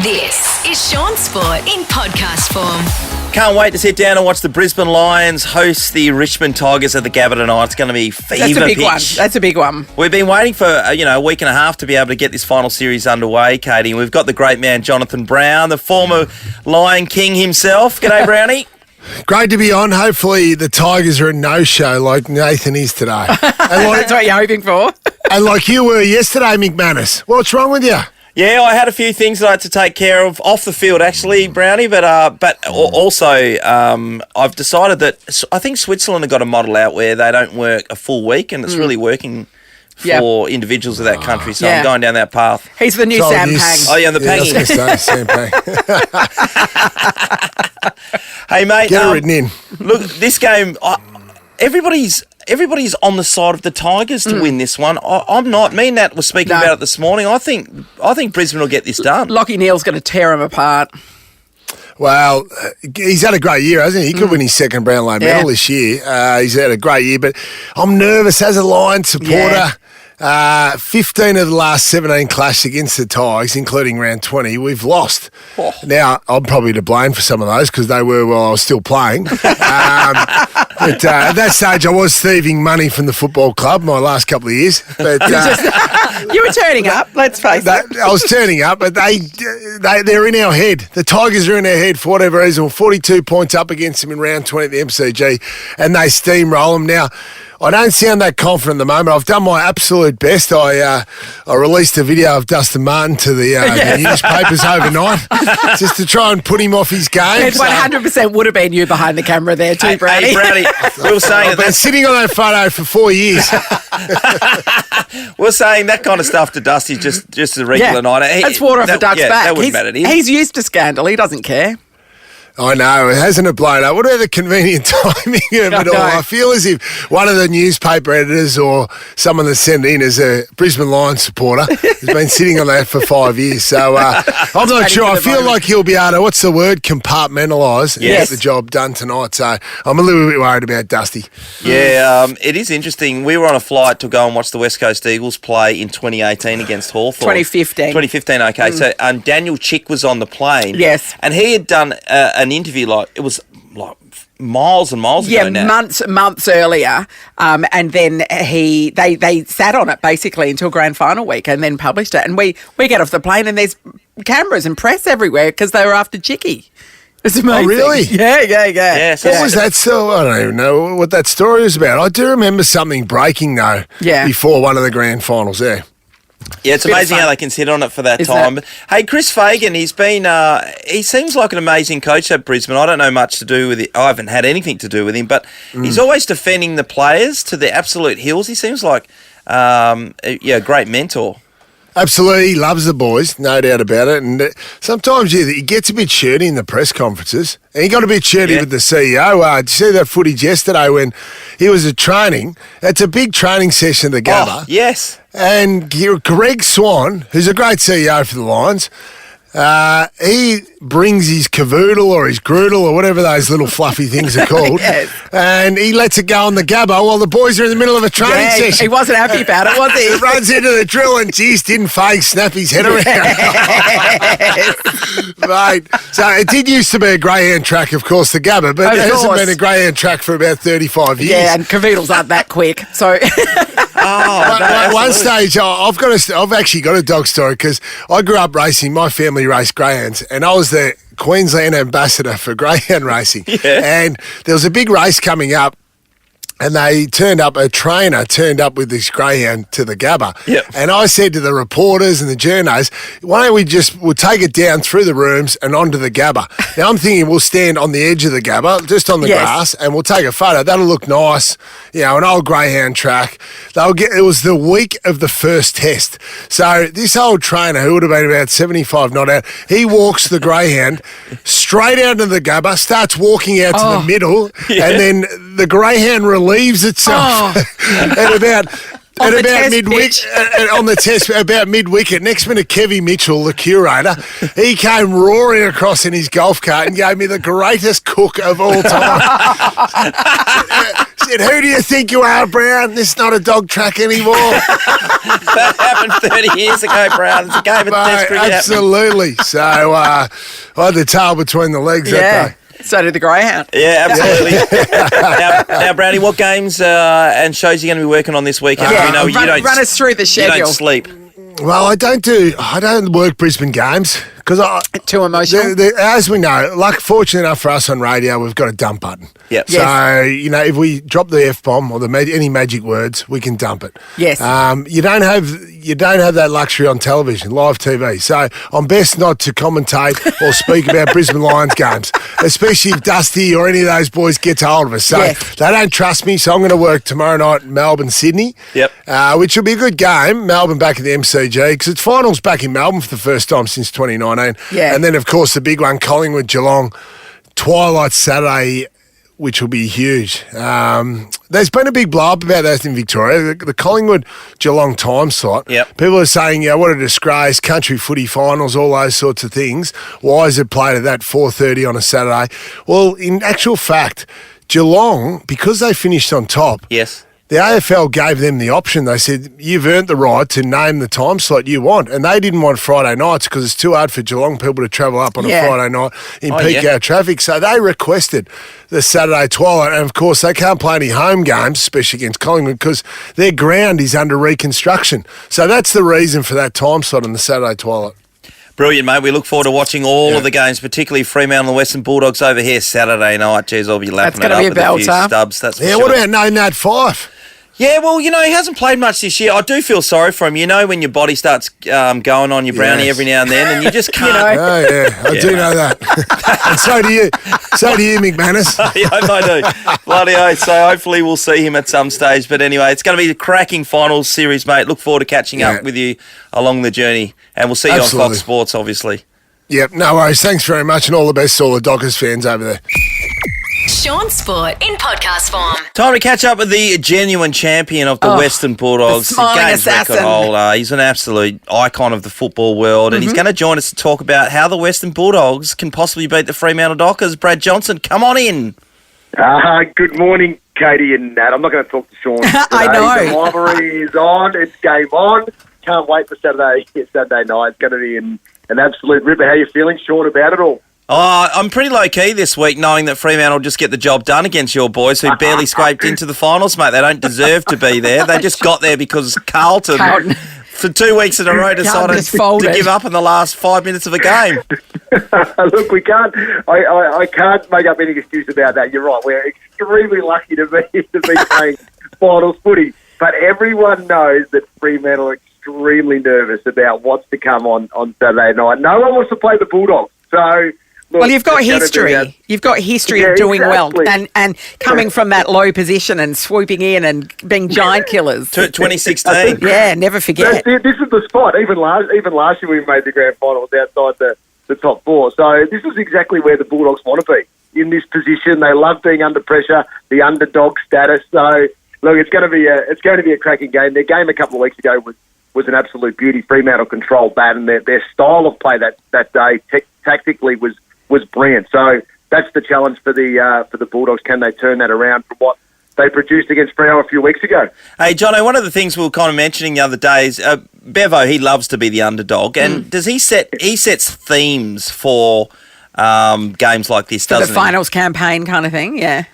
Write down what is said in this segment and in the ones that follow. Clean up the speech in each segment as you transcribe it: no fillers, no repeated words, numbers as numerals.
This is Shaun Sport in podcast form. Can't wait to sit down and watch the Brisbane Lions host the Richmond Tigers at the Gabba tonight. It's going to be fever pitch. That's a big one. We've been waiting for a week and a half to be able to get this final series underway, Katie. And we've got the great man Jonathan Brown, the former Lion King himself. G'day, Brownie. Great to be on. Hopefully the Tigers are a no-show like Nathan is today. That's what you're hoping for. And like you were yesterday, McManus. What's wrong with you? Yeah, I had a few things that I had to take care of off the field, actually, Brownie. But also, I've decided that I think Switzerland have got a model out where they don't work a full week, and it's really working for individuals of that country. So I'm going down that path. He's the new Sam Pang. Oh, yeah, the Pangy. Yeah, Sam Pang. Hey, mate. Get it written in. Look, this game, everybody's on the side of the Tigers to win this one. I'm not. Me and Nat were speaking about it this morning. I think Brisbane will get this done. Lachie Neale's going to tear him apart. Well, he's had a great year, hasn't he? He could win his second Brownlow medal this year. He's had a great year, but I'm nervous as a Lions supporter. 15 of the last 17 clashes against the Tigers, including round 20, we've lost. Oh. Now, I'm probably to blame for some of those because they were while I was still playing. But at that stage, I was thieving money from the football club my last couple of years. But you were turning up, let's face it. I was turning up, but they're in our head. The Tigers are in our head for whatever reason. We're 42 points up against them in round 20 at the MCG, and they steamroll them. Now, I don't sound that confident at the moment. I've done my absolute best. I released a video of Dustin Martin to the newspapers overnight just to try and put him off his game. It 100% would have been you behind the camera there too, Brady. Hey, Brady, we were saying I've been sitting on that photo for 4 years. We're saying that kind of stuff to Dusty just a regular night. That's water off a duck's back. That wouldn't matter to him. He's used to scandal. He doesn't care. I know, hasn't it blown up? What about the convenient timing of it all? I feel as if one of the newspaper editors or someone that sent in as a Brisbane Lions supporter has been sitting on that for 5 years. So I'm not sure. I feel like he'll be able to, what's the word, compartmentalise and get the job done tonight. So I'm a little bit worried about Dusty. Yeah, it is interesting. We were on a flight to go and watch the West Coast Eagles play in 2018 against Hawthorn. 2015, okay. So Daniel Chick was on the plane. Yes. And he had done an interview it was miles and miles ago now. months earlier, and then they sat on it basically until grand final week and then published it. And we get off the plane and there's cameras and press everywhere because they were after Chicky. It's amazing. Oh, really? Yeah. What was that still? I don't even know what that story was about. I do remember something breaking though before one of the grand finals there. Yeah, it's amazing how they can sit on it for that time. But, hey, Chris Fagan, he's been, he seems like an amazing coach at Brisbane. I don't know much to do with it. I haven't had anything to do with him, but he's always defending the players to the absolute hills. He seems like, a great mentor. Absolutely, he loves the boys, no doubt about it. And sometimes he gets a bit shirty in the press conferences. And he got a bit shirty with the CEO. Did you see that footage yesterday when he was at training? It's a big training session at the Gabba. Oh, yes. And Greg Swan, who's a great CEO for the Lions, he brings his cavoodle or his groodle or whatever those little fluffy things are called, and he lets it go on the Gabba while the boys are in the middle of a training session. He wasn't happy about it, was he? He runs into the drill and, geez, didn't fake snap his head around. Mate, so it did used to be a greyhound track, of course, the Gabba, but it hasn't been a greyhound track for about 35 years. Yeah, and cavoodles aren't that quick, so... At one stage, I've actually got a dog story because I grew up racing. My family raced greyhounds, and I was the Queensland ambassador for greyhound racing. Yeah. And there was a big race coming up. And a trainer turned up with this greyhound to the Gabba. Yep. And I said to the reporters and the journos, why don't we'll take it down through the rooms and onto the Gabba. Now I'm thinking we'll stand on the edge of the Gabba, just on the grass, and we'll take a photo. That'll look nice, an old greyhound track. It was the week of the first test. So this old trainer, who would have been about 75 not out, he walks the greyhound straight out into the Gabba, starts walking out to the middle, and then the greyhound relieves itself at about And the about test midweek, pitch. on the test, about mid-wicket, next minute, Kevy Mitchell, the curator, he came roaring across in his golf cart and gave me the greatest cook of all time. Said, "Who do you think you are, Brown? This is not a dog track anymore." That happened 30 years ago, Brown. It's a game of test cricket. Absolutely. So I had the tail between the legs that day. So did the greyhound. Yeah, absolutely. now, Brownie, what games and shows are you going to be working on this weekend? We know Run us through the you schedule. don't sleep. Well, I don't work Brisbane games because Too emotional. as we know, fortunate enough for us on radio, we've got a dump button. Yep. So if we drop the F-bomb or any magic words, we can dump it. Yes. You don't have that luxury on television, live TV. So I'm best not to commentate or speak about Brisbane Lions games, especially if Dusty or any of those boys gets hold of us. So they don't trust me. So I'm going to work tomorrow night Melbourne, Sydney. Yep. Which will be a good game. Melbourne back at the MCG because it's finals back in Melbourne for the first time since 2019. Yeah. And then, of course, the big one, Collingwood, Geelong, Twilight Saturday, which will be huge. There's been a big blow-up about that in Victoria, the Collingwood-Geelong time slot. Yep. People are saying, what a disgrace, country footy finals, all those sorts of things. Why is it played at that 4:30 on a Saturday? Well, in actual fact, Geelong, because they finished on top, Yes. the AFL gave them the option. They said, you've earned the right to name the time slot you want. And they didn't want Friday nights because it's too hard for Geelong people to travel up on a Friday night in peak hour traffic. So they requested the Saturday twilight. And, of course, they can't play any home games, especially against Collingwood, because their ground is under reconstruction. So that's the reason for that time slot on the Saturday twilight. Brilliant, mate. We look forward to watching all of the games, particularly Fremantle and the Western Bulldogs over here Saturday night. Jeez, I'll be lapping it up with a few stubs. That's for sure. What about no Nat Fife? Yeah, well, he hasn't played much this year. I do feel sorry for him. When your body starts going on your brownie every now and then, and you just can't. Oh, yeah. I do know that. And so do you. So do you, McManus. Yeah, I do. Bloody oath. So hopefully we'll see him at some stage. But anyway, it's going to be a cracking finals series, mate. Look forward to catching up with you along the journey. And we'll see you on Fox Sports, obviously. Yep, no worries. Thanks very much, and all the best to all the Dockers fans over there. Shaun Sport in podcast form. Time to catch up with the genuine champion of the Western Bulldogs, the smiling games assassin. record holder. He's an absolute icon of the football world, and he's going to join us to talk about how the Western Bulldogs can possibly beat the Fremantle Dockers. Brad Johnson, come on in. Good morning, Katie and Nat. I'm not going to talk to Shaun today. I know. The rivalry is on. It's game on. Can't wait for Saturday night. It's going to be an absolute ripper. How are you feeling, Shaun, about it all? I'm pretty low-key this week, knowing that Fremantle will just get the job done against your boys, who barely scraped into the finals, mate. They don't deserve to be there. They just got there because Carlton for 2 weeks in a row, decided to give up in the last 5 minutes of a game. Look, we can't. I can't make up any excuse about that. You're right. We're extremely lucky to be playing finals footy, but everyone knows that Fremantle are extremely nervous about what's to come on Saturday night. No one wants to play the Bulldogs, so. Look, well, you've got history. You've got history of doing well and coming from that low position and swooping in and being giant killers. 2016. Yeah, never forget. This is the spot. Even last year we made the grand finals outside the top four. So this is exactly where the Bulldogs want to be, in this position. They love being under pressure, the underdog status. So look, it's going to be a cracking game. Their game a couple of weeks ago was an absolute beauty. Fremantle controlled that, and their style of play that day tactically was brilliant. So that's the challenge for the Bulldogs. Can they turn that around from what they produced against Freo a few weeks ago? Hey, Jono, one of the things we were kind of mentioning the other day is Bevo, he loves to be the underdog. And does he sets themes for games like this, doesn't he? The finals campaign kind of thing, yeah.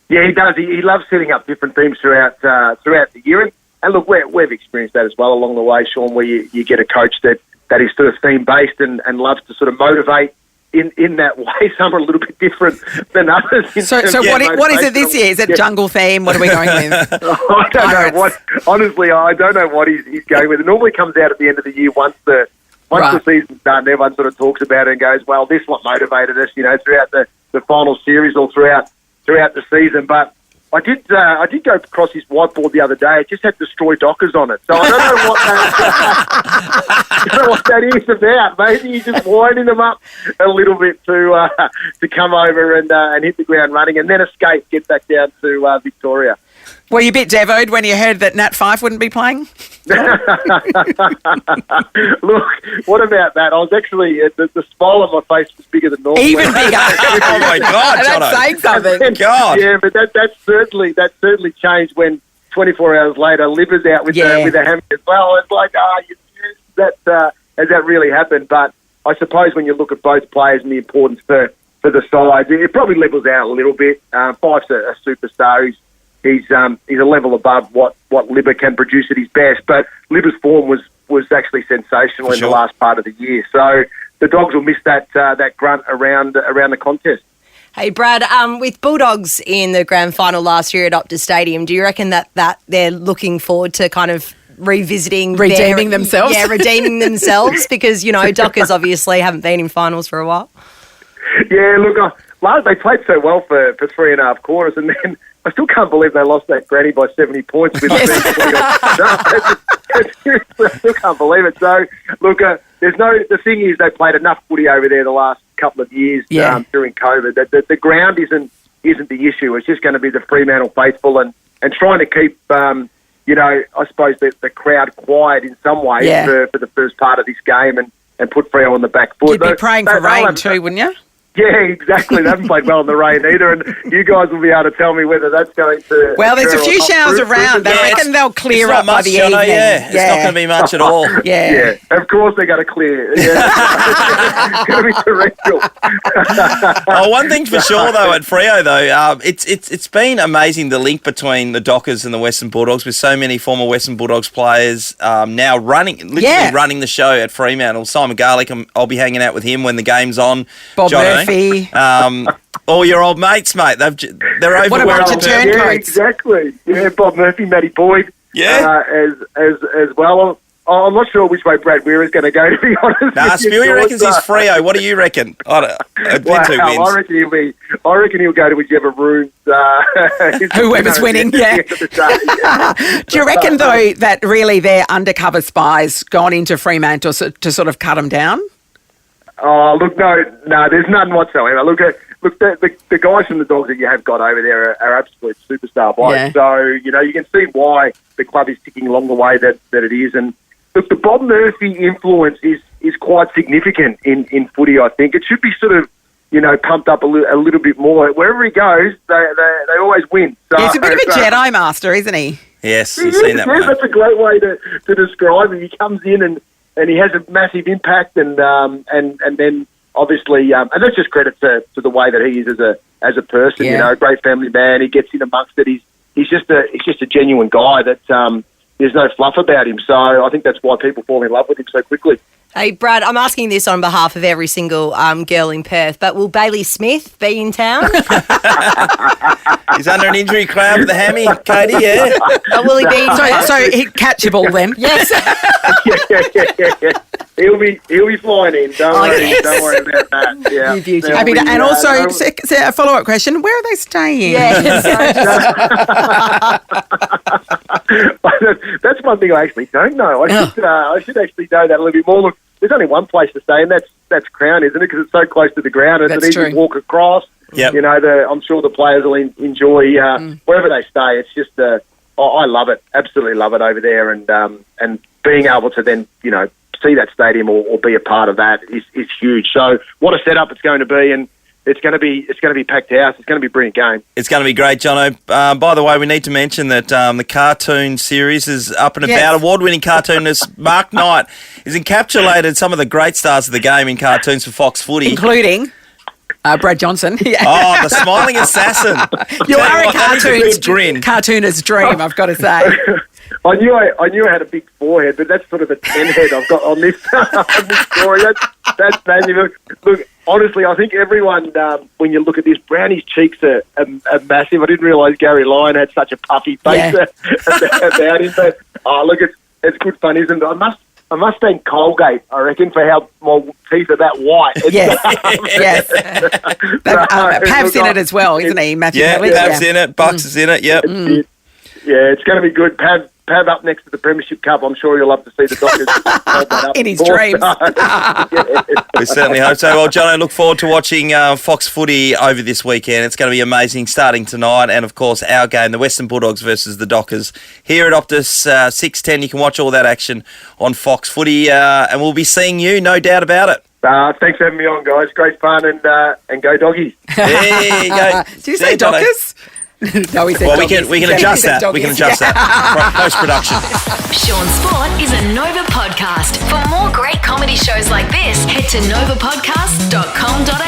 Yeah, he does. He loves setting up different themes throughout the year. And look, we've experienced that as well along the way, Shaun, where you get a coach that is sort of theme-based and loves to sort of motivate in that way. Some are a little bit different than others. So what is it this year? Is it jungle theme? What are we going with? I don't know what. Honestly, I don't know what he's going with. It normally comes out at the end of the year once the season's done. Everyone sort of talks about it and goes, "Well, this is what motivated us," throughout the final series or throughout the season. But I did go across his whiteboard the other day. It just had "Destroy Dockers" on it. So I don't know what that is about. Maybe he's just winding them up a little bit to come over and hit the ground running and then escape, get back down to Victoria. Were you a bit devoed when you heard that Nat Fyfe wouldn't be playing? Look, what about that? I was actually the smile on my face was bigger than normal. Even bigger. Oh my God, That's Jono. saying something. God. Yeah, but that certainly changed when 24 hours later, Libba's out with a hammy as well. It's like, has that really happened? But I suppose when you look at both players and the importance for the sides, it probably levels out a little bit. Fyfe's a superstar. He's a level above what Libba can produce at his best. But Libba's form was actually sensational in the last part of the year. So the Dogs will miss that grunt around the contest. Hey, Brad, with Bulldogs in the grand final last year at Optus Stadium, do you reckon that they're looking forward to kind of redeeming themselves? Yeah, redeeming themselves because, Dockers obviously haven't been in finals for a while. Yeah, look, they played so well for 3.5 quarters, and then I still can't believe they lost that granny by 70 points. With I still can't believe it. So, look, the thing is they played enough footy over there the last couple of years during COVID. The ground isn't the issue. It's just going to be the Fremantle faithful and trying to keep, I suppose the crowd quiet in some way for the first part of this game and put Freo on the back foot. You'd be praying for rain too, wouldn't you? Yeah, exactly. They haven't played well in the rain either, and you guys will be able to tell me whether that's going to... Well, there's a few showers around. I reckon they'll clear up by the evening. It's not going to be much at all. Yeah, of course they're going to clear. Yeah. It's going to be torrential. One thing for sure, though, at Freo, though, it's been amazing, the link between the Dockers and the Western Bulldogs, with so many former Western Bulldogs players now running the show at Fremantle. Simon Garlick, I'll be hanging out with him when the game's on. Bob Murphy. All your old mates, mate. They're over. What about your turncoats? Yeah, exactly. Yeah, Bob Murphy, Matty Boyd. Yeah. As well. I'm not sure which way Brad Weir is going to go, to be honest. Spewy reckons he's Freo. What do you reckon? Wins. I reckon he'll go to whichever room. Whoever's winning, Do you reckon, though, that really their undercover spies gone into Fremantle to sort of cut them down? Oh, look, no, there's none whatsoever. Look, the guys from the Dogs that you have got over there are absolute superstar blokes. Yeah. So, you can see why the club is ticking along the way that it is. And look, the Bob Murphy influence is quite significant in footy, I think. It should be sort of, pumped up a little bit more. Wherever he goes, they always win. So, he's a bit of a Jedi master, isn't he? Yes, you've seen that. That's a great way to describe him. He comes in and he has a massive impact, and then obviously, and that's just credit to the way that he is as a person. Yeah. Great family man. He gets in amongst it. He's just a genuine guy that there's no fluff about him. So I think that's why people fall in love with him so quickly. Hey, Brad, I'm asking this on behalf of every single girl in Perth, but will Bailey Smith be in town? He's under an injury cloud with a hammy, Katie, yeah. Will he be in town? So he catchable then? Yes. Yeah. He'll be flying in. Don't worry about that. Yeah. You beauty. And also, a follow-up question, where are they staying? That's one thing I actually don't know. I should actually know that a little bit more. Look, there's only one place to stay, and that's Crown, isn't it? Because it's so close to the ground. It's an easy walk across. Yep. I'm sure the players will enjoy wherever they stay. It's just I love it, absolutely love it over there, and being able to then see that stadium or be a part of that is huge. So what a setup it's going to be, and it's going to be packed house. It's going to be a brilliant game. It's going to be great, Jono. By the way, we need to mention that the cartoon series is up and about. Award-winning cartoonist Mark Knight has encapsulated some of the great stars of the game in cartoons for Fox Footy, including Brad Johnson. Oh, the smiling assassin. You are a cartoonist's dream, I've got to say. I knew I had a big forehead, but that's sort of a 10 head I've got on this story. That's massive. Look, honestly, I think everyone, when you look at this, Brownie's cheeks are massive. I didn't realise Gary Lyon had such a puffy face about him. But look, it's good fun, isn't it? I must thank Colgate, I reckon, for how my teeth are that white. Yes. Pav's in it as well, isn't he, Matthew? Yeah, Pav's in it. Bucks is in it, yep. Yeah, it's going to be good. Pav up next to the Premiership Cup. I'm sure you'll love to see the Dockers hold that up In his more. dreams. We certainly hope so. Well, John, I look forward to watching Fox Footy over this weekend. It's going to be amazing, starting tonight. And, of course, our game, the Western Bulldogs versus the Dockers, here at Optus 6:10. You can watch all that action on Fox Footy. And we'll be seeing you, no doubt about it. Thanks for having me on, guys. Great fun, and go Doggies. There you go. Did you say Dockers? No, he said Well, doggies. we can He adjust said that. We can doggies. adjust that. Post-production. Shaun Sport is a Nova podcast. For more great comedy shows like this, head to novapodcast.com.au.